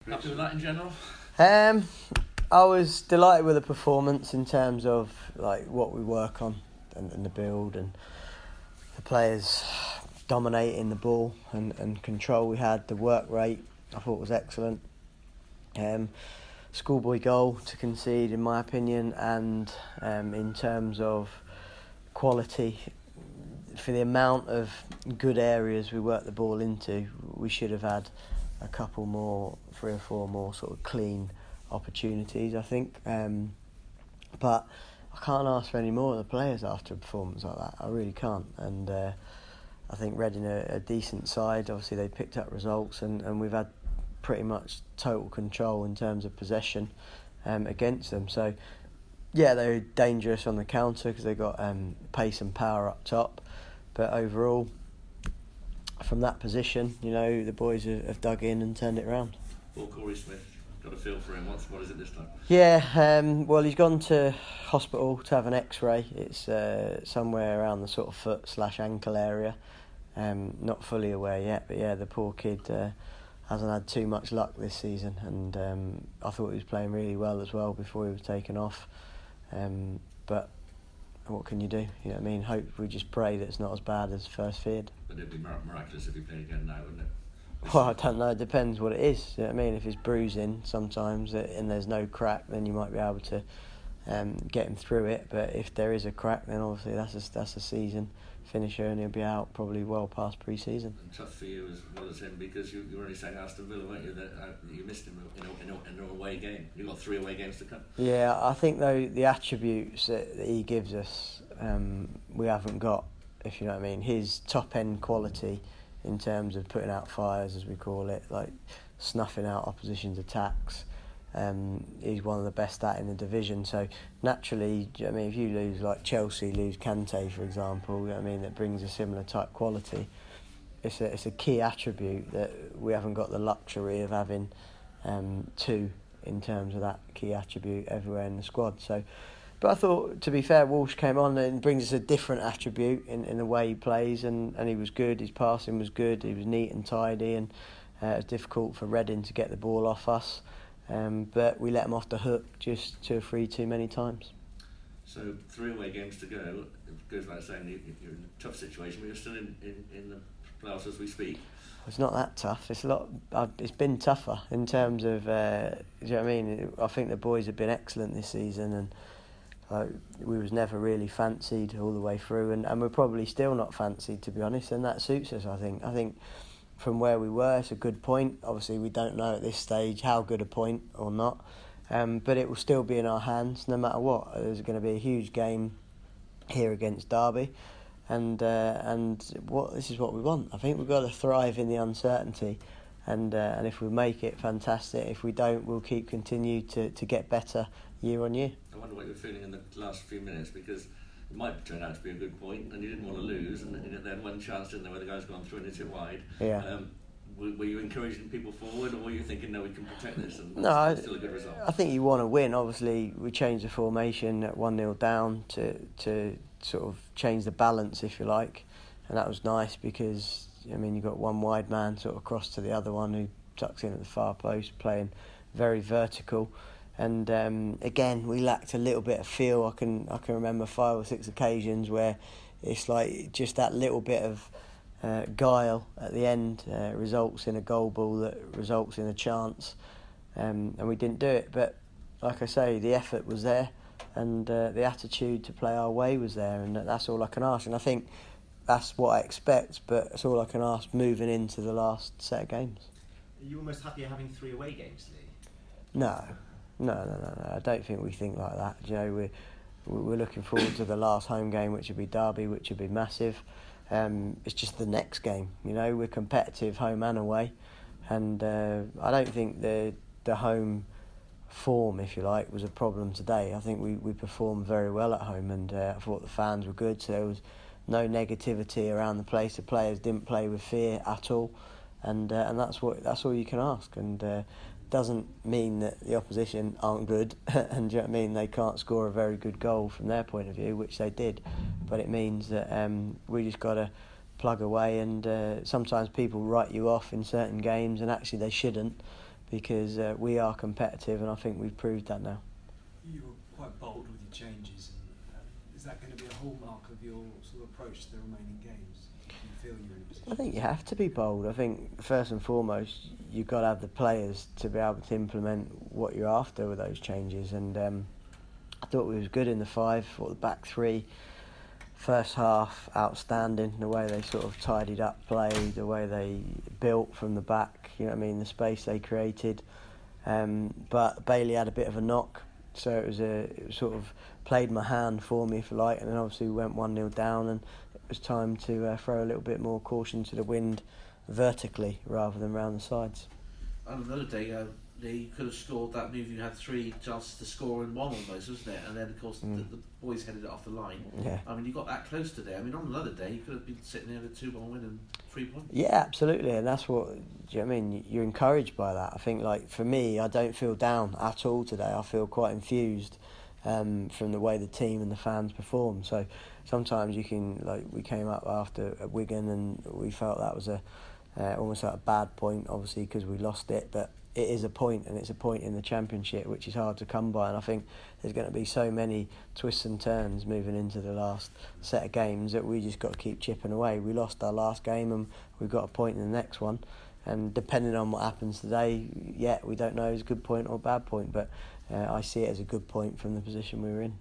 Happy with that in general? I was delighted with the performance in terms of like what we work on and the build and the players dominating the ball and control we had. The work rate I thought was excellent. Schoolboy goal to concede in my opinion, and in terms of quality, for the amount of good areas we worked the ball into, we should have had a couple more, 3 or 4 more sort of clean opportunities, I think. But I can't ask for any more of the players after a performance like that. I really can't. And I think Reading are a decent side. Obviously, they picked up results, and we've had pretty much total control in terms of possession against them. So, yeah, they're dangerous on the counter because they've got pace and power up top. But overall, from that position, you know, the boys have dug in and turned it around. Well, Corey Smith, got a feel for him. What is it this time? Yeah, well, he's gone to hospital to have an X-ray. It's somewhere around the sort of foot/ankle area. Not fully aware yet, but yeah, the poor kid hasn't had too much luck this season, and I thought he was playing really well as well before he was taken off. But what can you do? You know what I mean? Hope we just pray that it's not as bad as first feared. But it'd be miraculous if he played again now, wouldn't it? Well, I don't know. It depends what it is. You know what I mean? If it's bruising sometimes and there's no crack, then you might be able to get him through it. But if there is a crack, then obviously that's a season finisher, and he'll be out probably well past pre-season. And tough for you as well as him, because you were only saying Aston Villa, weren't you, that you missed him in an away game. You've got 3 away games to come. Yeah, I think though the attributes that he gives us, we haven't got, if you know what I mean. His top end quality in terms of putting out fires, as we call it, like snuffing out opposition's attacks. He's one of the best at in the division. So naturally, I mean, if you lose like Chelsea, lose Kante, for example, you know what I mean, that brings a similar type quality. It's a key attribute that we haven't got the luxury of having 2 in terms of that key attribute everywhere in the squad. So, but I thought, to be fair, Walsh came on and brings us a different attribute in the way he plays, and he was good. His passing was good. He was neat and tidy, and it was difficult for Reading to get the ball off us. But we let them off the hook just 2 or 3 too many times. So 3 away games to go. It goes without saying you're in a tough situation, but you're still in the playoffs as we speak. It's not that tough. It's a lot. It's been tougher in terms of. Do you know what I mean? I think the boys have been excellent this season, and we was never really fancied all the way through, and we're probably still not fancied, to be honest, and that suits us. I think. From where we were, it's a good point. Obviously, we don't know at this stage how good a point or not, but it will still be in our hands no matter what. There's going to be a huge game here against Derby, and this is what we want. I think we've got to thrive in the uncertainty, and if we make it, fantastic. If we don't, we'll continue to get better year on year. I wonder what you're feeling in the last few minutes, because it might turn out to be a good point, and you didn't want to lose, and they had one chance, didn't they, where the guy's gone through and hit it wide. Yeah. Were you encouraging people forward, or were you thinking, no, we can protect this, and no, it's still a good result? I think you want to win. Obviously, we changed the formation at 1-0 down to sort of change the balance, if you like, and that was nice because, I mean, you've got one wide man sort of across to the other one who tucks in at the far post, playing very vertical. And again, we lacked a little bit of feel. I can remember 5 or 6 occasions where it's like just that little bit of guile at the end results in a goal ball that results in a chance, and we didn't do it. But like I say, the effort was there, and the attitude to play our way was there, and that's all I can ask. And I think that's what I expect, but it's all I can ask moving into the last set of games. Are you almost happier having 3 away games, Lee? No. I don't think we think like that. You know, we're looking forward to the last home game, which would be Derby, which would be massive. It's just the next game. You know, we're competitive home and away, and I don't think the home form, if you like, was a problem today. I think we performed very well at home, and I thought the fans were good. So there was no negativity around the place. The players didn't play with fear at all, and that's all you can ask. And doesn't mean that the opposition aren't good, and do you know what I mean, they can't score a very good goal from their point of view, which they did, but it means that we just got to plug away, and sometimes people write you off in certain games, and actually they shouldn't, because we are competitive, and I think we've proved that now. You were quite bold with your changes, and is that going to be a hallmark of your sort of approach to the remaining games? Do you feel you're in a position? I think you have to be bold. I think first and foremost you've got to have the players to be able to implement what you're after with those changes, and I thought we was good in the 5, or the back 3. First half, outstanding, the way they sort of tidied up play, the way they built from the back, you know what I mean, the space they created. But Bailey had a bit of a knock, so it was sort of played my hand for me, if you like, and then obviously we went 1-0 down, and it was time to throw a little bit more caution to the wind vertically rather than round the sides. On another day, you could have scored that move. You had 3 chances to score in 1 almost, wasn't it? And then, of course, the boys headed it off the line. Yeah. I mean, you got that close today. I mean, on another day, you could have been sitting there with a 2-1 win and 3 points. Yeah, absolutely, and that's what, do you know what I mean? You're encouraged by that. I think, like, for me, I don't feel down at all today. I feel quite enthused from the way the team and the fans perform. So sometimes you can, like, we came up after Wigan and we felt that was almost like a bad point, obviously, because we lost it, but it is a point, and it's a point in the Championship, which is hard to come by, and I think there's going to be so many twists and turns moving into the last set of games that we just got to keep chipping away. We lost our last game and we've got a point in the next one, and depending on what happens today, we don't know if it's a good point or a bad point, but I see it as a good point from the position we were in.